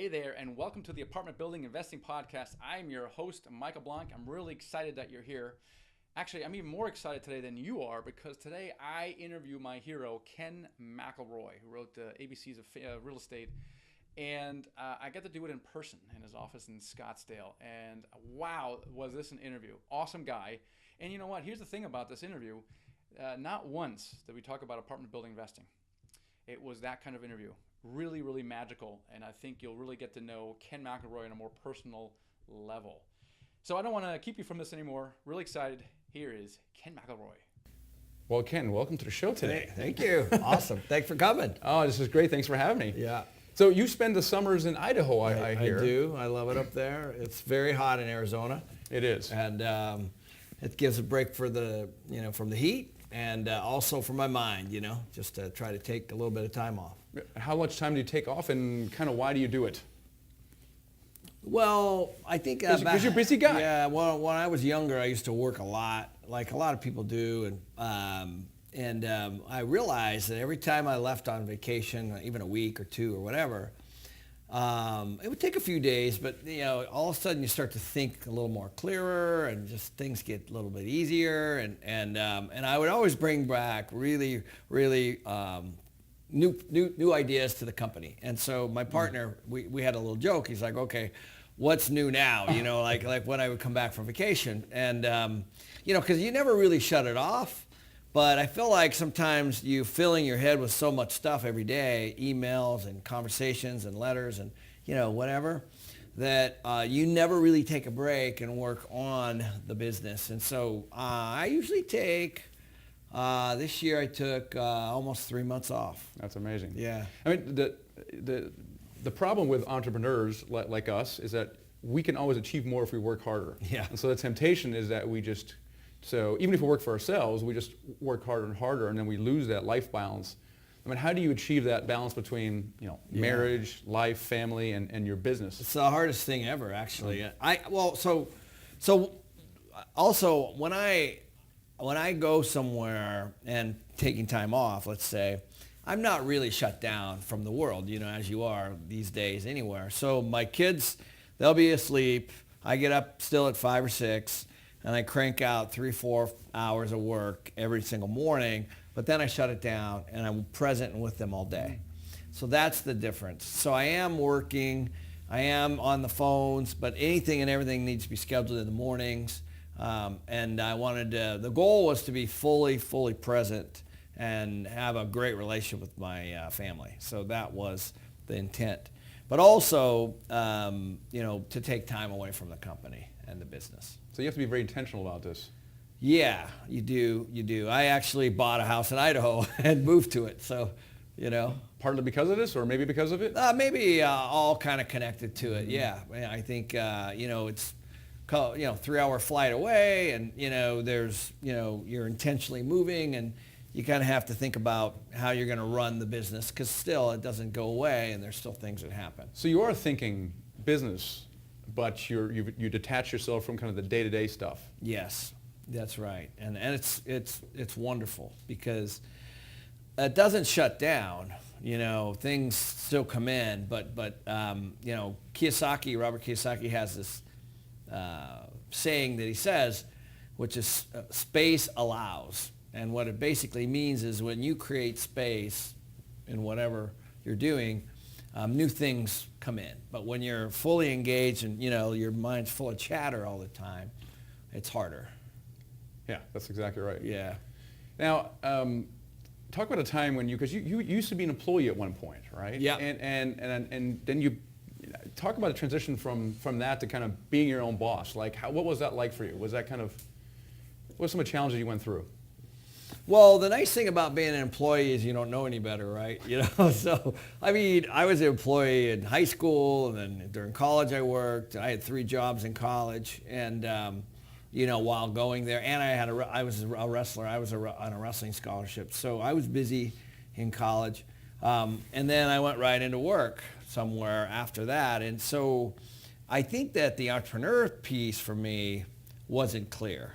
Hey there, and welcome to the Apartment Building Investing Podcast. I'm your host, Michael Blanc. I'm really excited that you're here. Actually, I'm even more excited today than you are because today I interview my hero, Ken McElroy, who wrote the ABCs of Real Estate. And I got to do it in person in his office in Scottsdale. And wow, was this an interview. Awesome guy. And you know what? Here's the thing about this interview. Not once did we talk about apartment building investing. It was that kind of interview. Really, really magical, and I think you'll really get to know Ken McElroy on a more personal level. So I don't want to keep you from this anymore. Really excited. Here is Ken McElroy. Well, Ken, welcome to the show today. Thank you. Awesome. Thanks for coming. Oh, this is great. Thanks for having me. Yeah. So you spend the summers in Idaho, I hear. I do. I love it up there. It's very hot in Arizona. It is. And it gives a break for the, from the heat and also for my mind, just to try to take a little bit of time off. How much time do you take off, and kind of why do you do it? Well, I think because you're a busy guy. Yeah. Well, when I was younger, I used to work a lot, like a lot of people do, and I realized that every time I left on vacation, even a week or two or whatever, it would take a few days, but all of a sudden you start to think a little more clearer, and just things get a little bit easier, and I would always bring back really new ideas to the company. And so my partner, we had a little joke. He's like, okay, what's new now? Like when I would come back from vacation, and because you never really shut it off. But I feel like sometimes you filling your head with so much stuff every day, emails and conversations and letters and whatever, that you never really take a break and work on the business. And so I usually take, this year I took almost 3 months off. That's amazing. Yeah. I mean, the problem with entrepreneurs like us is that we can always achieve more if we work harder. Yeah. And so the temptation is that so even if we work for ourselves, we just work harder and harder, and then we lose that life balance. I mean, how do you achieve that balance between marriage, life, family, and your business? It's the hardest thing ever, actually. So also when I go somewhere and taking time off, let's say, I'm not really shut down from the world, as you are these days anywhere. So my kids, they'll be asleep. I get up still at 5 or 6. And I crank out 3-4 hours of work every single morning, but then I shut it down and I'm present with them all day. So that's the difference. So I am working, I am on the phones, but anything and everything needs to be scheduled in the mornings. And the goal was to be fully present and have a great relationship with my family. So that was the intent. But also, to take time away from the company and the business. So you have to be very intentional about this. Yeah, you do. I actually bought a house in Idaho and moved to it. So, Partly because of this, or maybe because of it? Maybe all kind of connected to it. Yeah, I think it's 3-hour flight away, and there's you're intentionally moving, and you kind of have to think about how you're going to run the business, because still it doesn't go away, and there's still things that happen. So you are thinking business, but you detach yourself from kind of the day-to-day stuff. Yes, that's right, and it's wonderful because it doesn't shut down. Things still come in, but Robert Kiyosaki has this saying that he says, which is space allows, and what it basically means is when you create space in whatever you're doing, new things come in. But when you're fully engaged and your mind's full of chatter all the time, it's harder. Yeah, that's exactly right. Yeah. Now, talk about a time when because you used to be an employee at one point, right? Yeah. And then you talk about the transition from that to kind of being your own boss. Like, what was that like for you? Was that what were some of the challenges you went through? Well, the nice thing about being an employee is you don't know any better, right? So, I mean, I was an employee in high school, and then during college I worked. I had 3 jobs in college, and, while going there, and I was a wrestler. I was on a wrestling scholarship, so I was busy in college. And then I went right into work somewhere after that. And so I think that the entrepreneur piece for me wasn't clear.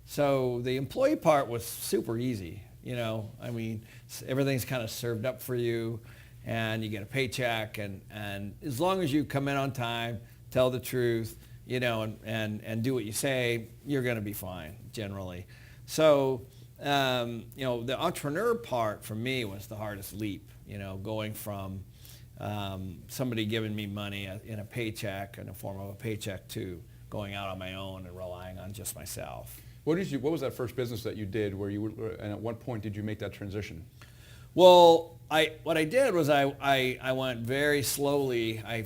So the employee part was super easy. I mean, everything's kind of served up for you. and you get a paycheck, and as long as you come in on time, tell the truth, and do what you say, you're going to be fine generally. So, the entrepreneur part for me was the hardest leap, going from somebody giving me money in a paycheck, in the form of a paycheck, to going out on my own and relying on just myself. What was that first business that you did where you were, and at what point did you make that transition? Well, what I did was I went very slowly. I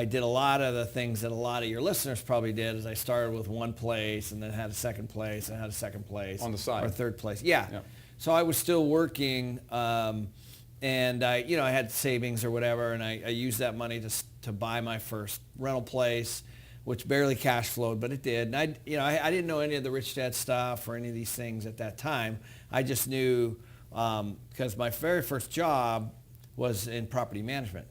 did a lot of the things that a lot of your listeners probably did. Is I started with one place and then had a second place and had a second place on the side, or third place. Yeah. So I was still working, and I had savings or whatever, and I used that money to buy my first rental place, which barely cash flowed, but it did. And I didn't know any of the rich dad stuff or any of these things at that time. I just knew. Because my very first job was in property management.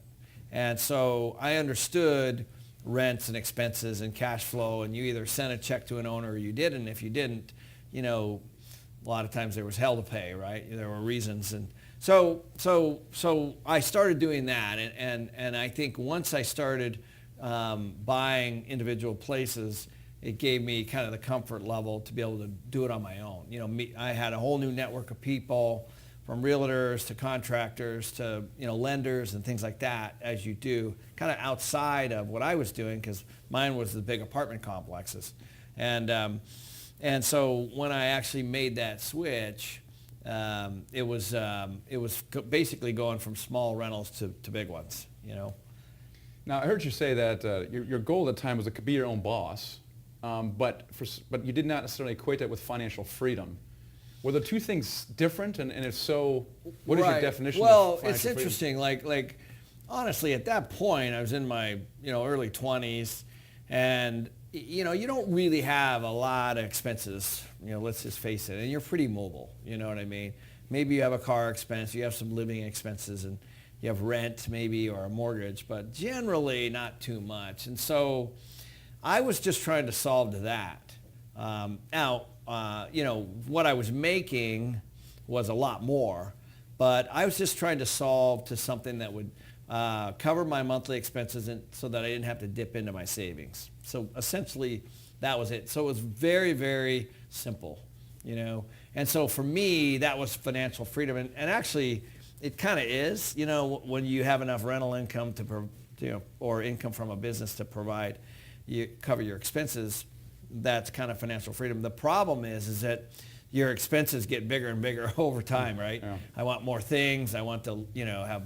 And so I understood rents and expenses and cash flow, and you either sent a check to an owner or you didn't. If you didn't, a lot of times there was hell to pay, right? There were reasons. And so I started doing that. And I think once I started buying individual places, it gave me kind of the comfort level to be able to do it on my own. I had a whole new network of people, from realtors to contractors to lenders and things like that, as you do, kind of outside of what I was doing, because mine was the big apartment complexes. And so when I actually made that switch, it was basically going from small rentals to big ones. Now I heard you say that your goal at the time was to be your own boss. But you did not necessarily equate that with financial freedom. Were the two things different? And if so, what is your definition of financial freedom? Well, it's interesting. Like honestly, at that point, I was in my early 20s, and you don't really have a lot of expenses. Let's just face it. And you're pretty mobile. You know what I mean? Maybe you have a car expense, you have some living expenses, and you have rent maybe or a mortgage, but generally not too much. And so I was just trying to solve to that. What I was making was a lot more, but I was just trying to solve to something that would cover my monthly expenses so that I didn't have to dip into my savings. So essentially, that was it. So it was very, very simple, And so for me, that was financial freedom. And actually, it kind of is, when you have enough rental income or income from a business to provide, you cover your expenses, that's kind of financial freedom. The problem is that your expenses get bigger and bigger over time, right? Yeah. I want more things. I want to, have,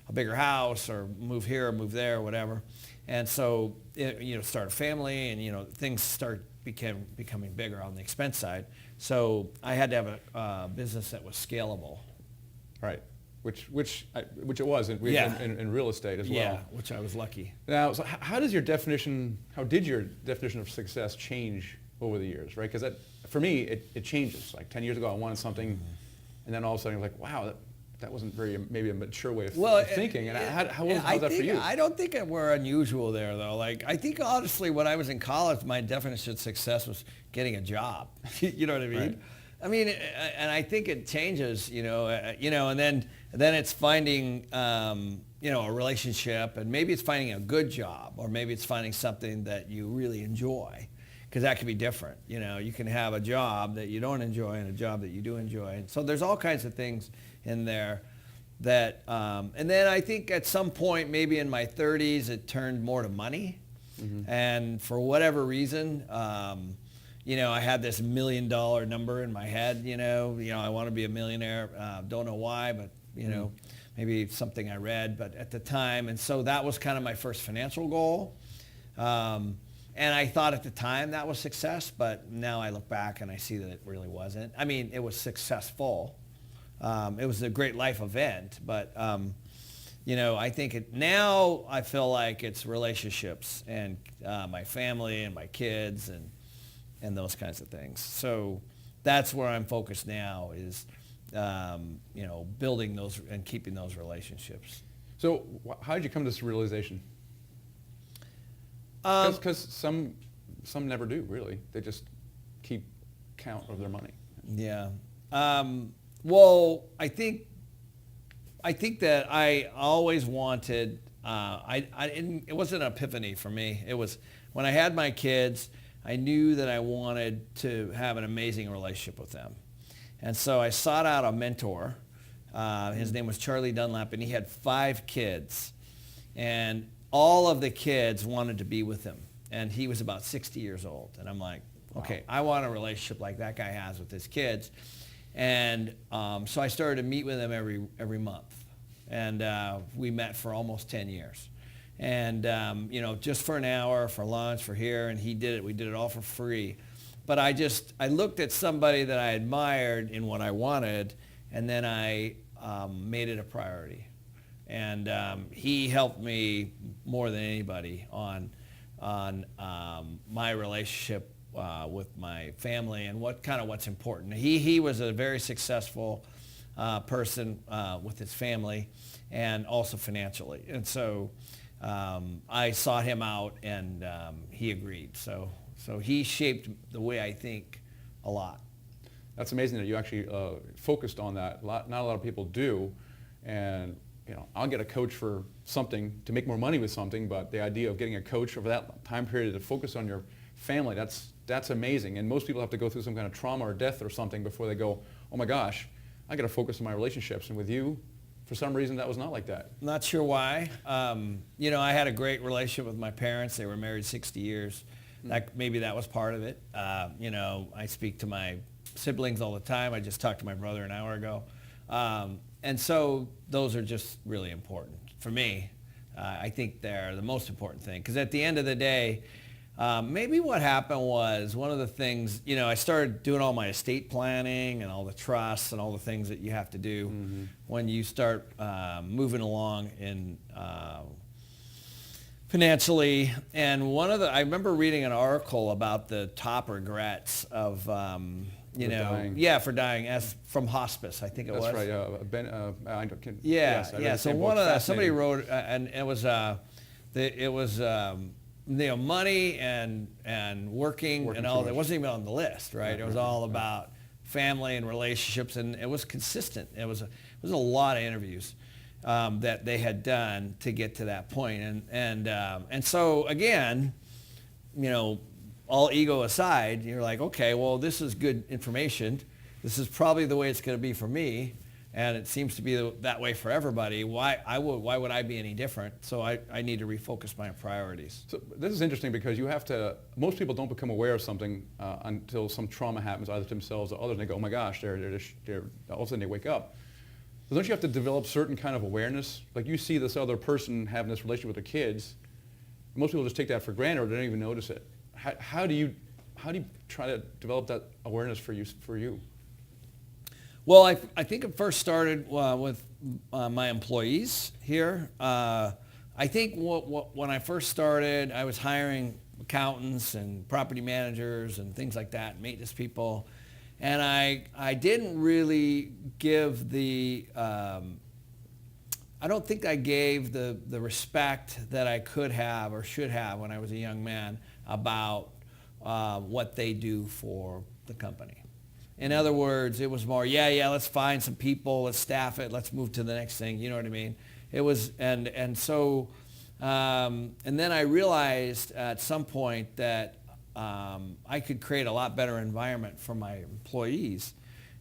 a bigger house or move here or move there or whatever. And so, start a family and, things start becoming bigger on the expense side. So I had to have a business that was scalable. Right. Which it was in real estate as well. Yeah, which I was lucky. Now, so how did your definition of success change over the years, right? Because for me, it changes. Like 10 years ago, I wanted something, and then all of a sudden, you're like, wow, that wasn't maybe a mature way of thinking. And how was that for you? I don't think we're unusual there, though. Like, I think, honestly, when I was in college, my definition of success was getting a job. You know what I mean? Right. I mean, and I think it changes, and then it's finding, a relationship, and maybe it's finding a good job, or maybe it's finding something that you really enjoy, because that can be different. You can have a job that you don't enjoy and a job that you do enjoy. And so there's all kinds of things in there that, and then I think at some point, maybe in my 30s, it turned more to money. Mm-hmm. And for whatever reason, I had this $1 million number in my head, I want to be a millionaire. Don't know why, but, maybe something I read, but at the time. And so that was kind of my first financial goal. And I thought at the time that was success, but now I look back and I see that it really wasn't. I mean, it was successful. It was a great life event, but, I think now I feel like it's relationships and my family and my kids and those kinds of things. So that's where I'm focused now is, building those and keeping those relationships. So how did you come to this realization? Because some never do, really. They just keep count of their money. Yeah. Well, I think I think that I always wanted, it wasn't an epiphany for me. It was when I had my kids, I knew that I wanted to have an amazing relationship with them. And so I sought out a mentor. His name was Charlie Dunlap, and he had 5 kids. And all of the kids wanted to be with him. And he was about 60 years old. And I'm like, okay, I want a relationship like that guy has with his kids. And so I started to meet with him every month. And we met for almost 10 years. And, just for an hour, for lunch, for here, and we did it all for free. But I looked at somebody that I admired in what I wanted, and then I made it a priority. And he helped me more than anybody on my relationship with my family and what's important. He was a very successful person with his family and also financially. And so I sought him out, and he agreed. So he shaped the way I think a lot. That's amazing that you actually focused on that. Not a lot of people do. And I'll get a coach for something to make more money with something, but the idea of getting a coach for that time period to focus on your family, that's amazing. And most people have to go through some kind of trauma or death or something before they go, oh my gosh, I got to focus on my relationships. And with you, for some reason, that was not like that. Not sure why. I had a great relationship with my parents. They were married 60 years. Maybe that was part of it. I speak to my siblings all the time. I just talked to my brother an hour ago. And so those are just really important for me. I think they're the most important thing, because at the end of the day, maybe what happened was one of the things, I started doing all my estate planning and all the trusts and all the things that you have to do when you start moving along in financially. And I remember reading an article about the top regrets of dying. For dying, as from hospice, I think it was. That's right. I can, yeah. Yes, I read the So same one book. of somebody Fascinating. wrote, and it was money and working and too all that. much. It wasn't even on the list, right? Yeah, It was all about family and relationships, and it was consistent. It was a lot of interviews that they had done to get to that point, and so again, all ego aside, you're like, okay, well, this is good information. This is probably the way it's going to be for me, and it seems to be that way for everybody. Why would I be any different? So I need to refocus my priorities. So this is interesting because most people don't become aware of something until some trauma happens, either to themselves or others, and they go, oh my gosh, all of a sudden they wake up. So don't you have to develop certain kind of awareness? Like you see this other person having this relationship with their kids. Most people just take that for granted or they don't even notice it. How do you try to develop that awareness for you? Well, I think it first started with my employees here. I think when I first started, I was hiring accountants and property managers and things like that, maintenance people, and I didn't really give I don't think I gave the respect that I could have or should have when I was a young man about what they do for the company. In other words, it was more, let's find some people, let's staff it, let's move to the next thing. You know what I mean? It was, and so, and then I realized at some point that I could create a lot better environment for my employees,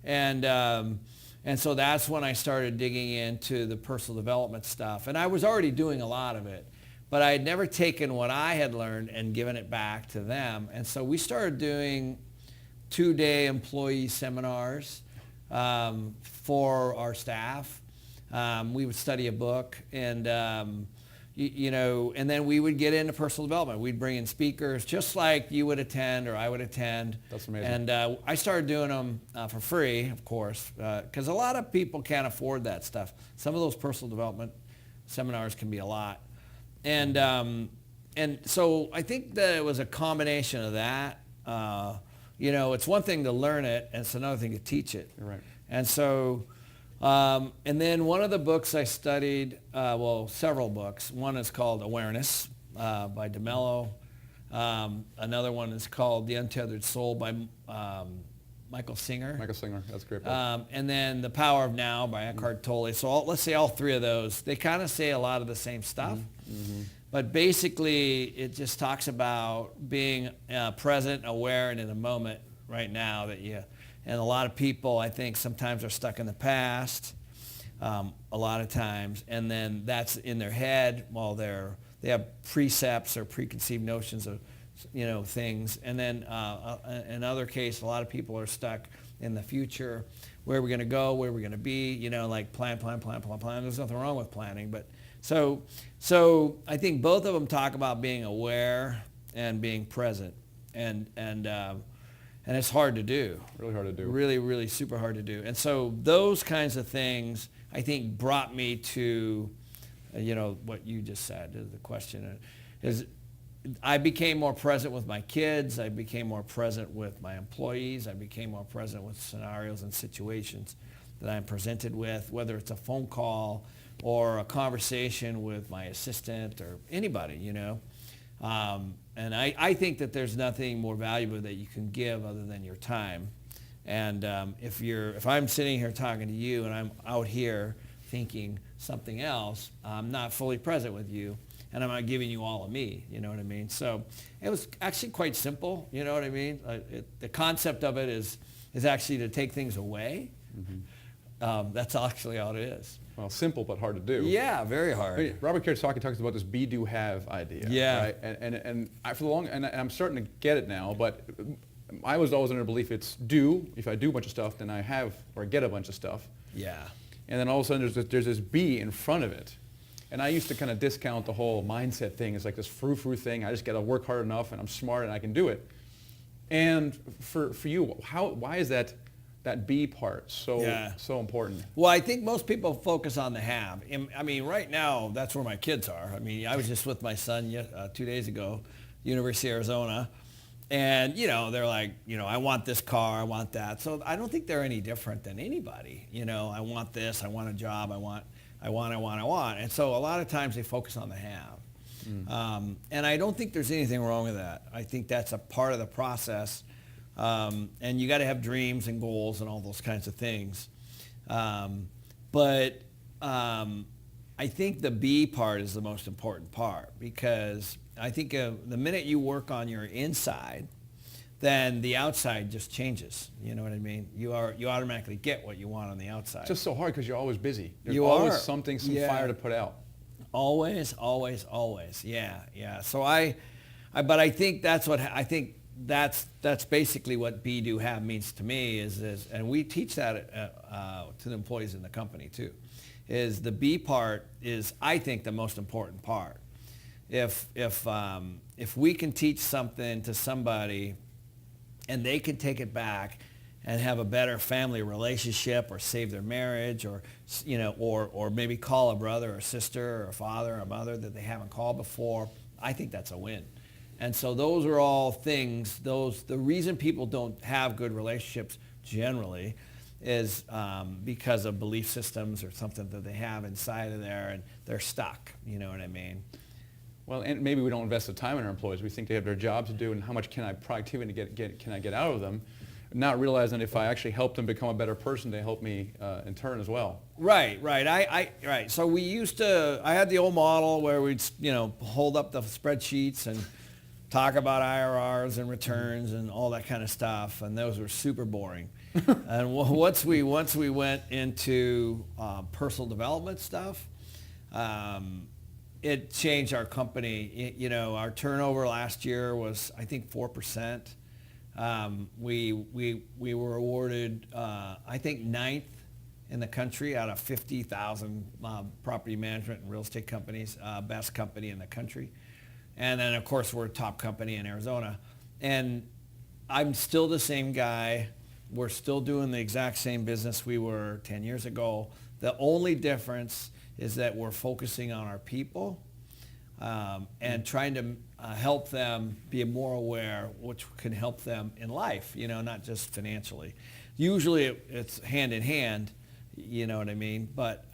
and so that's when I started digging into the personal development stuff. And I was already doing a lot of it, but I had never taken what I had learned and given it back to them. And so we started doing 2-day employee seminars for our staff. We would study a book, and and then we would get into personal development. We'd bring in speakers just like you would attend or I would attend. That's amazing. And I started doing them for free, of course, because a lot of people can't afford that stuff. Some of those personal development seminars can be a lot. And so I think that it was a combination of that. It's one thing to learn it, and it's another thing to teach it. You're right. And so, and then one of the books I studied, several books. One is called Awareness by DeMello. Another one is called The Untethered Soul by Michael Singer. Michael Singer, that's a great book. And then The Power of Now by Eckhart Tolle. So let's say all three of those, they kind of say a lot of the same stuff. But basically, it just talks about being present, aware, and in the moment right now and a lot of people, I think, sometimes are stuck in the past, a lot of times, and then that's in their head while they have precepts or preconceived notions of, things. And then in other cases, a lot of people are stuck in the future. Where are we going to go? Where are we going to be? Like plan. There's nothing wrong with planning. But so I think both of them talk about being aware and being present. And it's hard to do. Really hard to do. Really, really super hard to do. And so those kinds of things, I think, brought me to, what you just said, the question is, I became more present with my kids. I became more present with my employees. I became more present with scenarios and situations that I'm presented with, whether it's a phone call or a conversation with my assistant or anybody, And I think that there's nothing more valuable that you can give other than your time. And if I'm sitting here talking to you and I'm out here thinking something else, I'm not fully present with you, and I'm not giving you all of me, you know what I mean? So it was actually quite simple, you know what I mean? The concept of it is actually to take things away. That's actually all it is. Well, simple but hard to do. Yeah, very hard. I mean, Robert Kiyosaki talks about this be, do, have idea. Yeah. Right? And I'm starting to get it now, but I was always under the belief it's do. If I do a bunch of stuff, then I have or get a bunch of stuff. Yeah. And then all of a sudden there's this be in front of it. And I used to kind of discount the whole mindset thing. It's like this frou-frou thing. I just got to work hard enough and I'm smart and I can do it. And for you, why is that be part so important? Well, I think most people focus on the have. I mean, right now, that's where my kids are. I mean, I was just with my son 2 days ago, University of Arizona. And, they're like, I want this car, I want that. So I don't think they're any different than anybody. I want this, I want a job, I want. And so a lot of times they focus on the have. And I don't think there's anything wrong with that. I think that's a part of the process. And you got to have dreams and goals and all those kinds of things. But I think the be part is the most important part, because I think the minute you work on your inside, then the outside just changes. You know what I mean? You automatically get what you want on the outside. It's just so hard because you're always busy. There's You always are. some fire to put out. Always. Yeah. So I think that's basically what be, do, have means to me is, and we teach that to the employees in the company too, is the be part is, I think, the most important part. If we can teach something to somebody and they can take it back and have a better family relationship or save their marriage or maybe call a brother or sister or a father or a mother that they haven't called before, I think that's a win. And so those are all things, the reason people don't have good relationships generally is because of belief systems or something that they have inside of there and they're stuck, you know what I mean? Well, and maybe we don't invest the time in our employees. We think they have their jobs to do and how much productivity can I get out of them, not realizing if I actually help them become a better person, they help me in turn as well. Right. Right. So I had the old model where we'd, hold up the spreadsheets and talk about IRRs and returns and all that kind of stuff, and those were super boring. And once we went into personal development stuff, it changed our company. Our turnover last year was, I think, 4%. We were awarded, I think, 9th in the country out of 50,000 property management and real estate companies, best company in the country. And then, of course, we're a top company in Arizona. And I'm still the same guy. We're still doing the exact same business we were 10 years ago. The only difference is that we're focusing on our people and trying to help them be more aware, which can help them in life, not just financially. Usually it's hand in hand, you know what I mean? But,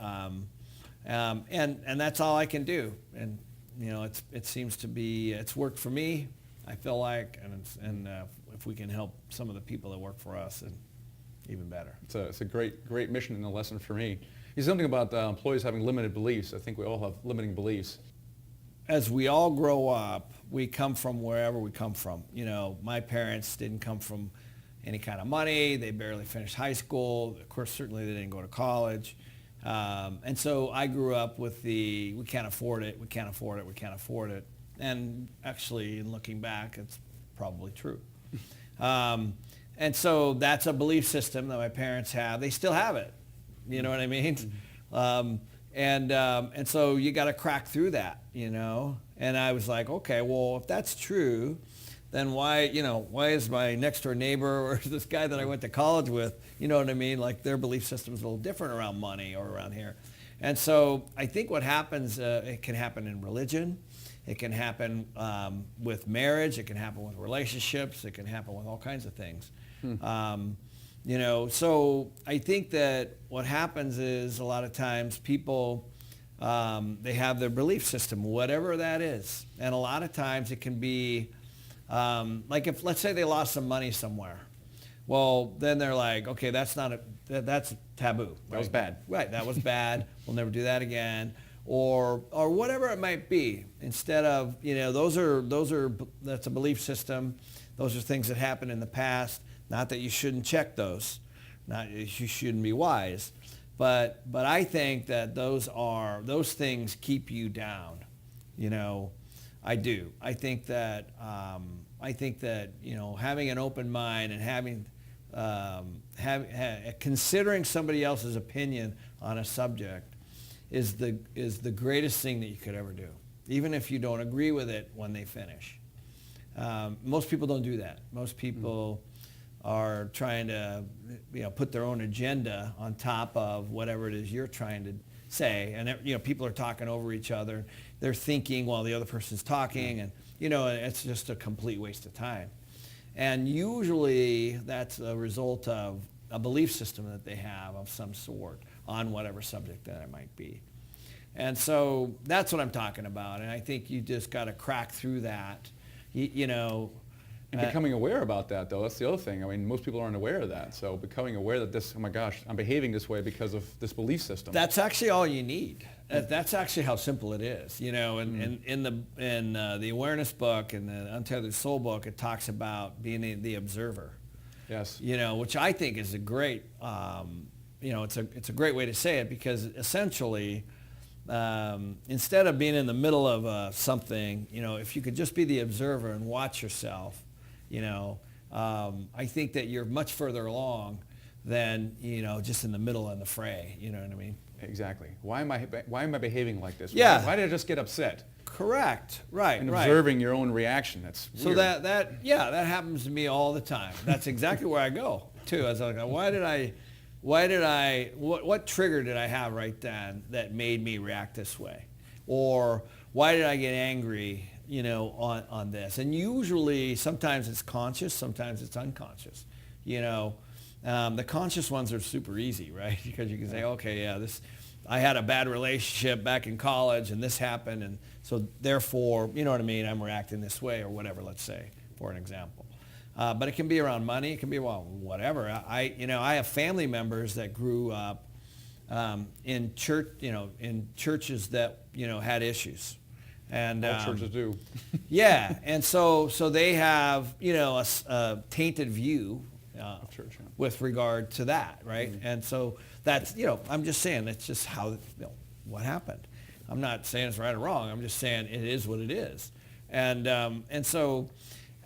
and that's all I can do. And, it seems to be, it's worked for me. I feel like, and if we can help some of the people that work for us, then even better. It's a great mission and a lesson for me. There's something about employees having limited beliefs. I think we all have limiting beliefs. As we all grow up, we come from wherever we come from. You know, my parents didn't come from any kind of money. They barely finished high school. Of course, certainly they didn't go to college. And so I grew up with we can't afford it, we can't afford it, we can't afford it. And actually, in looking back, it's probably true. And so that's a belief system that my parents have. They still have it. You know what I mean? And so you got to crack through that, you know? And I was like, okay, well, if that's true, then why is my next door neighbor or this guy that I went to college with, you know what I mean? Like their belief system is a little different around money or around here. And so I think what happens, it can happen in religion. It can happen with marriage. It can happen with relationships. It can happen with all kinds of things. You know, so I think that what happens is a lot of times people, they have their belief system, whatever that is. And a lot of times it can be, like if, let's say they lost some money somewhere. Well, then they're like, okay, that's taboo. Right? That was bad. Right, that was bad. We'll never do that again. Or whatever it might be. Instead of, you know, that's a belief system. Those are things that happened in the past. Not that you shouldn't check those. Not you shouldn't be wise. But I think that those things keep you down. You know, I do. I think that you know, having an open mind and having considering somebody else's opinion on a subject is the greatest thing that you could ever do, even if you don't agree with it when they finish. Most people don't do that. Most people are trying to, you know, put their own agenda on top of whatever it is you're trying to say. And, you know, people are talking over each other. They're thinking while the other person's talking, and, you know, it's just a complete waste of time. And usually that's a result of a belief system that they have of some sort on whatever subject that it might be. And so that's what I'm talking about. And I think you just got to crack through that, you know. And becoming aware about that, though, that's the other thing. I mean, most people aren't aware of that. So becoming aware that oh my gosh, I'm behaving this way because of this belief system. That's actually all you need. That's actually how simple it is. You know, and in the awareness book and the Untitled Soul book, it talks about being the observer. Yes. You know, which I think is a great, you know, it's a great way to say it, because essentially, instead of being in the middle of something, you know, if you could just be the observer and watch yourself, you know, I think that you're much further along than, you know, just in the middle of the fray. You know what I mean? Exactly. Why am I behaving like this? Yeah. Why did I just get upset? Correct. Right. And right. observing your own reaction. That's so weird. that happens to me all the time. That's exactly where I go too. I was like, what trigger did I have right then that made me react this way? Or why did I get angry, you know, on this? And usually, sometimes it's conscious, sometimes it's unconscious. You know, the conscious ones are super easy, right? Because you can say, okay, yeah, I had a bad relationship back in college and this happened, and so therefore, you know what I mean, I'm reacting this way or whatever, let's say, for an example. But it can be around money, it can be around whatever. I have family members that grew up in church, you know, in churches that, you know, had issues. And all churches do. Yeah, and so they have, you know, a tainted view church, yeah. with regard to that, right? Mm-hmm. And so that's, you know, I'm just saying that's just how, you know, what happened. I'm not saying it's right or wrong. I'm just saying it is what it is. And so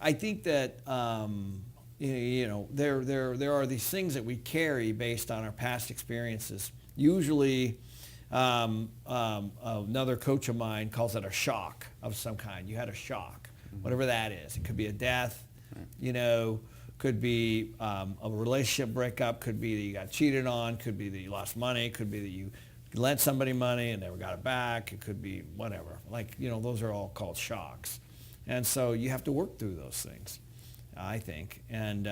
I think that you know, there are these things that we carry based on our past experiences. Usually, another coach of mine calls it a shock of some kind. You had a shock, whatever that is. It could be a death, you know, could be a relationship breakup, could be that you got cheated on, could be that you lost money, could be that you lent somebody money and never got it back. It could be whatever. Like, you know, those are all called shocks. And so you have to work through those things, I think. And,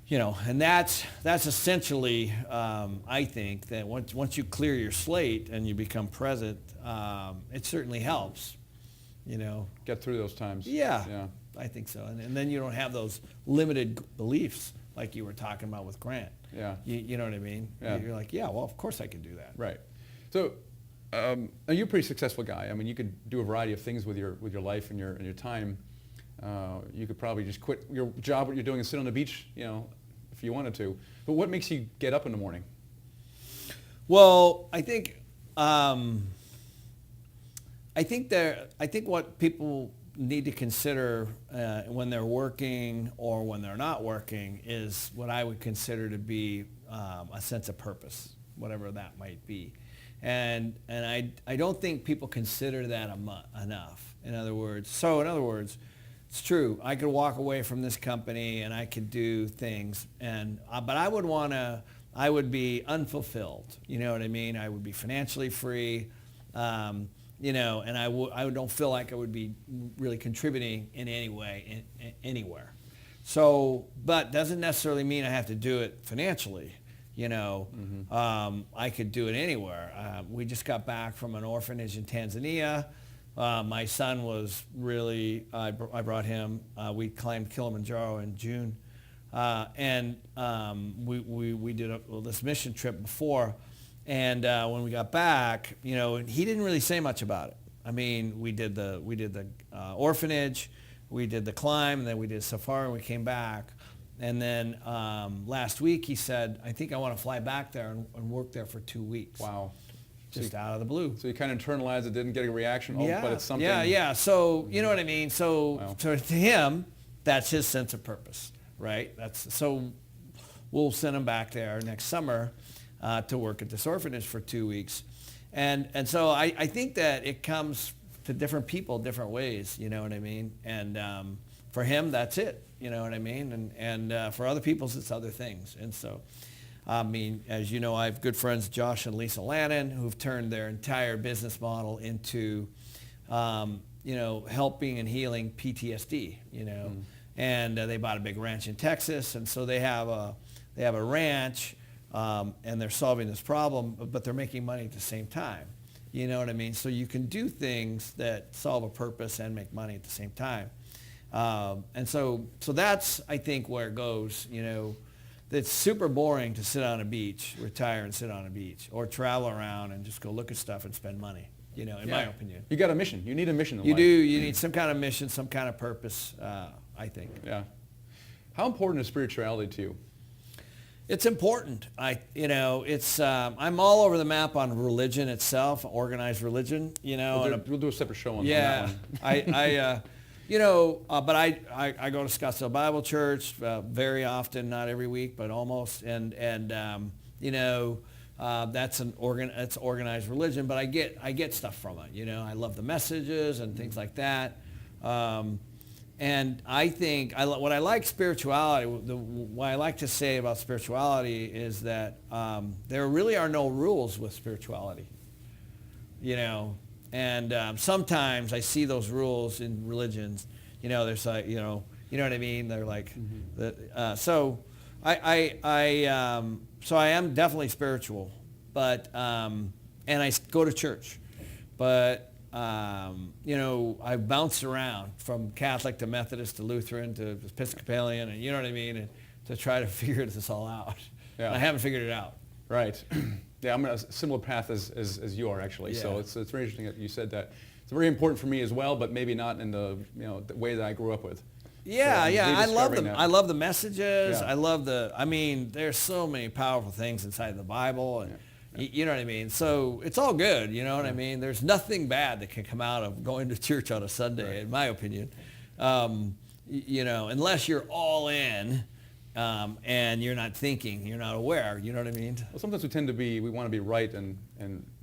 you know, and that's essentially, I think, that once you clear your slate and you become present, it certainly helps. Get through those times. Yeah. I think so. And then you don't have those limited beliefs like you were talking about with Grant. Yeah. You know what I mean? Yeah. You're like, yeah, well, of course I can do that. Right. So you're a pretty successful guy. I mean, you could do a variety of things with your life and your time. You could probably just quit your job, what you're doing, and sit on the beach, if you wanted to. But what makes you get up in the morning? Well, I think what people need to consider when they're working or when they're not working is what I would consider to be a sense of purpose, whatever that might be. And I don't think people consider that enough. In other words, it's true. I could walk away from this company and I could do things, but I would be unfulfilled. You know what I mean? I would be financially free. And I don't feel like I would be really contributing in any way, anywhere. So, but doesn't necessarily mean I have to do it financially. I could do it anywhere. We just got back from an orphanage in Tanzania. My son was really, I brought him, we climbed Kilimanjaro in June. We did this mission trip before. And when we got back, he didn't really say much about it. I mean, we did the orphanage, we did the climb, and then we did safari, and we came back. And then last week he said, I think I want to fly back there and work there for 2 weeks. Wow. Just out of the blue. So you kind of internalized it, didn't get a reaction, but it's something. Yeah. So, you know what I mean? So, Wow. so to him, that's his sense of purpose, right? So we'll send him back there next summer to work at this orphanage for 2 weeks. And so I think that it comes to different people different ways, you know what I mean? And for him, that's it, you know what I mean? And for other people, it's other things. And so, I mean, as you know, I have good friends, Josh and Lisa Lannon, who've turned their entire business model into, helping and healing PTSD, And they bought a big ranch in Texas, and so they have a ranch, and they're solving this problem, but they're making money at the same time. You know what I mean? So you can do things that solve a purpose and make money at the same time. And so that's, I think, where it goes, It's super boring to sit on a beach, retire and sit on a beach, or travel around and just go look at stuff and spend money, in my opinion. You got a mission. You need a mission in You life. do. You need some kind of mission, some kind of purpose, I think. Yeah. How important is spirituality to you? It's important. I'm all over the map on religion itself, organized religion, We'll do a separate show on Yeah. that one. But I go to Scottsdale Bible Church very often, not every week, but almost. That's it's organized religion, but I get stuff from it. I love the messages and things like that. And I think what I like spirituality, what I like to say about spirituality is that there really are no rules with spirituality. And sometimes I see those rules in religions. There's like, you know what I mean? They're like, so I am definitely spiritual, but and I go to church, but I bounced around from Catholic to Methodist to Lutheran to Episcopalian, and you know what I mean, and to try to figure this all out. Yeah. I haven't figured it out. Right. Yeah, I'm on a similar path as you are, actually. Yeah. So it's very interesting that you said that. It's very important for me as well, but maybe not in the the way that I grew up with. Yeah, so I love them. I love the messages. Yeah. I love there's so many powerful things inside the Bible, and you know what I mean. So it's all good. You know what I mean. There's nothing bad that can come out of going to church on a Sunday, in my opinion. Unless you're all in. And you're not thinking, you're not aware, you know what I mean? Well, sometimes we want to be right and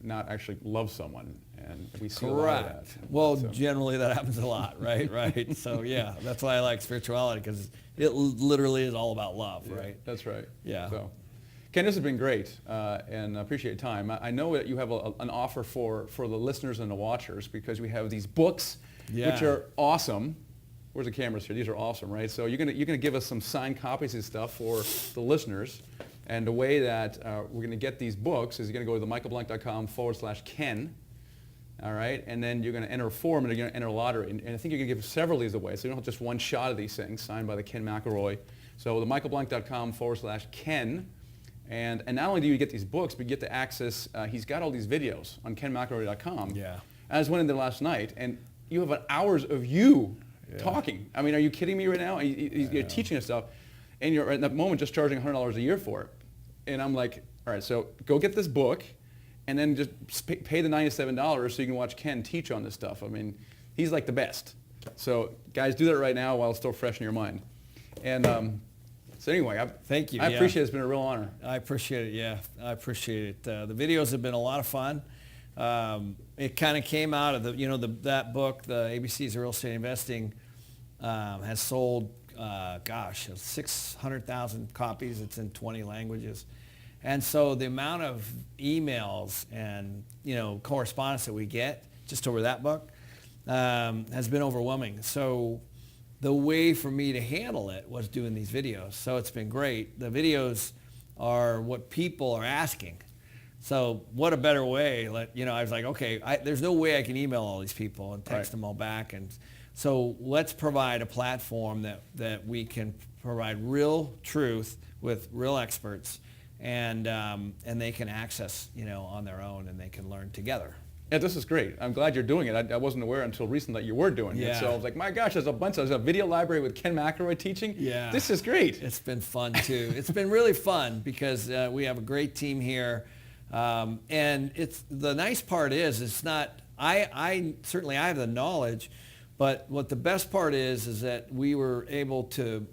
not actually love someone, and we see Correct. a lot of that. Well, generally that happens a lot, right? Right. So yeah, that's why I like spirituality, because it literally is all about love, right? That's right. Yeah. So, Ken, this has been great, and I appreciate your time. I know that you have an offer for the listeners and the watchers, because we have these books, which are awesome. Where's the cameras here? These are awesome, right? So you're gonna give us some signed copies and stuff for the listeners. And the way that we're gonna get these books is you're gonna go to themichaelblank.com/Ken, All right, and then you're going to enter a form and you're going to enter a lottery. And I think you're going to give several of these away, so you don't have just one shot of these things, signed by the Ken McElroy. So the michaelblank.com/Ken. And not only do you get these books, but you get to access, he's got all these videos on kenmcelroy.com. Yeah. I just went in there last night, and you have hours of you talking. I mean, are you kidding me right now? You're teaching us stuff, and you're at that moment just charging $100 a year for it. And I'm like, all right, so go get this book, and then just pay the $97 so you can watch Ken teach on this stuff. I mean, he's like the best. So guys, do that right now while it's still fresh in your mind. And so anyway, thank you. I appreciate it. It's been a real honor. I appreciate it. Yeah, I appreciate it. The videos have been a lot of fun. It kind of came out of that book, the ABCs of Real Estate Investing, has sold 600,000 copies. It's in 20 languages. And so the amount of emails and correspondence that we get just over that book has been overwhelming. So the way for me to handle it was doing these videos. So it's been great. The videos are what people are asking. So what a better way? I was like, okay, there's no way I can email all these people and text them all back. And so let's provide a platform that we can provide real truth with real experts, and they can access on their own, and they can learn together. Yeah, this is great. I'm glad you're doing it. I wasn't aware until recently that you were doing it. So I was like, my gosh, there's a video library with Ken McElroy teaching. Yeah. This is great. It's been fun too. It's been really fun because we have a great team here. And the nice part is it's not, I certainly I have the knowledge, but what the best part is that we're able to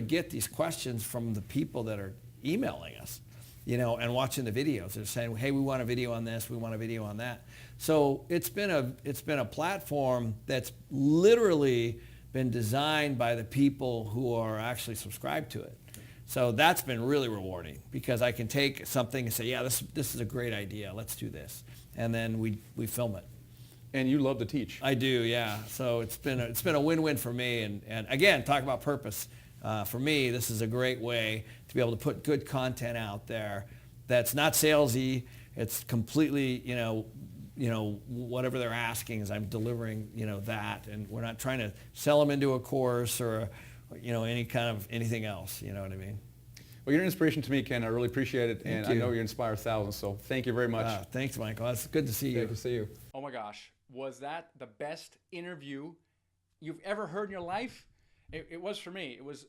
get these questions from the people that are emailing us, and watching the videos. They're saying, hey, we want a video on this, we want a video on that. So it's been a platform that's literally been designed by the people who are actually subscribed to it. So that's been really rewarding because I can take something and say, yeah, this is a great idea. Let's do this. And then we film it. And you love to teach. I do, yeah. So it's been a win-win for me. And again, talk about purpose. For me, this is a great way to be able to put good content out there that's not salesy. It's completely, whatever they're asking is I'm delivering, that. And we're not trying to sell them into a course or any kind of anything else, you know what I mean? Well, you're an inspiration to me, Ken. I really appreciate it. Thank and you. I know you inspire thousands, so thank you very much. Thanks, Michael. It's good to see you. Good to see you. Oh my gosh, was that the best interview you've ever heard in your life? It was for me. It was.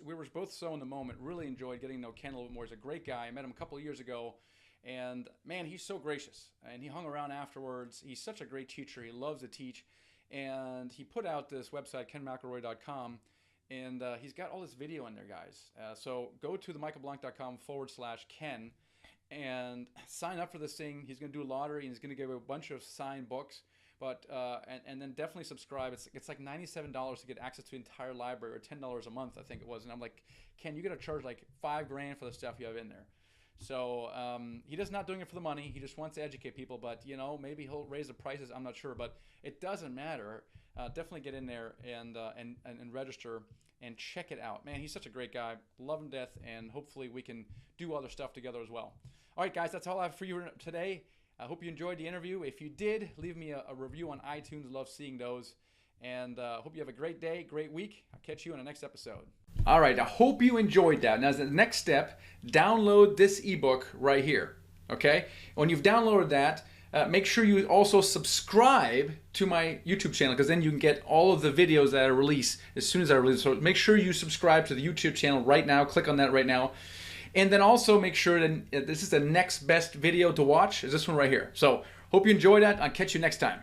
We were both so in the moment. Really enjoyed getting to know Ken a little bit more. He's a great guy. I met him a couple of years ago, and man, he's so gracious. And he hung around afterwards. He's such a great teacher. He loves to teach, and he put out this website, kenmcelroy.com, and he's got all this video in there, guys. So go to themichaelblank.com/Ken and sign up for this thing. He's going to do a lottery, and he's going to give a bunch of signed books. But and then definitely subscribe. It's like $97 to get access to the entire library, or $10 a month, I think it was. And I'm like, Ken, you got to charge like $5,000 for the stuff you have in there. So he does not doing it for the money. He just wants to educate people. But maybe he'll raise the prices. I'm not sure, but it doesn't matter. Definitely get in there and register and check it out. Man, he's such a great guy. Love him to death, and hopefully we can do other stuff together as well. All right, guys, that's all I have for you today. I hope you enjoyed the interview. If you did, leave me a review on iTunes. Love seeing those. And hope you have a great day, great week. I'll catch you in the next episode. All right, I hope you enjoyed that. Now, as the next step, download this ebook right here, okay? When you've downloaded that, make sure you also subscribe to my YouTube channel, because then you can get all of the videos that I release as soon as I release. So make sure you subscribe to the YouTube channel right now. Click on that right now. And then also make sure that this is the next best video to watch, is this one right here. So hope you enjoyed that. I'll catch you next time.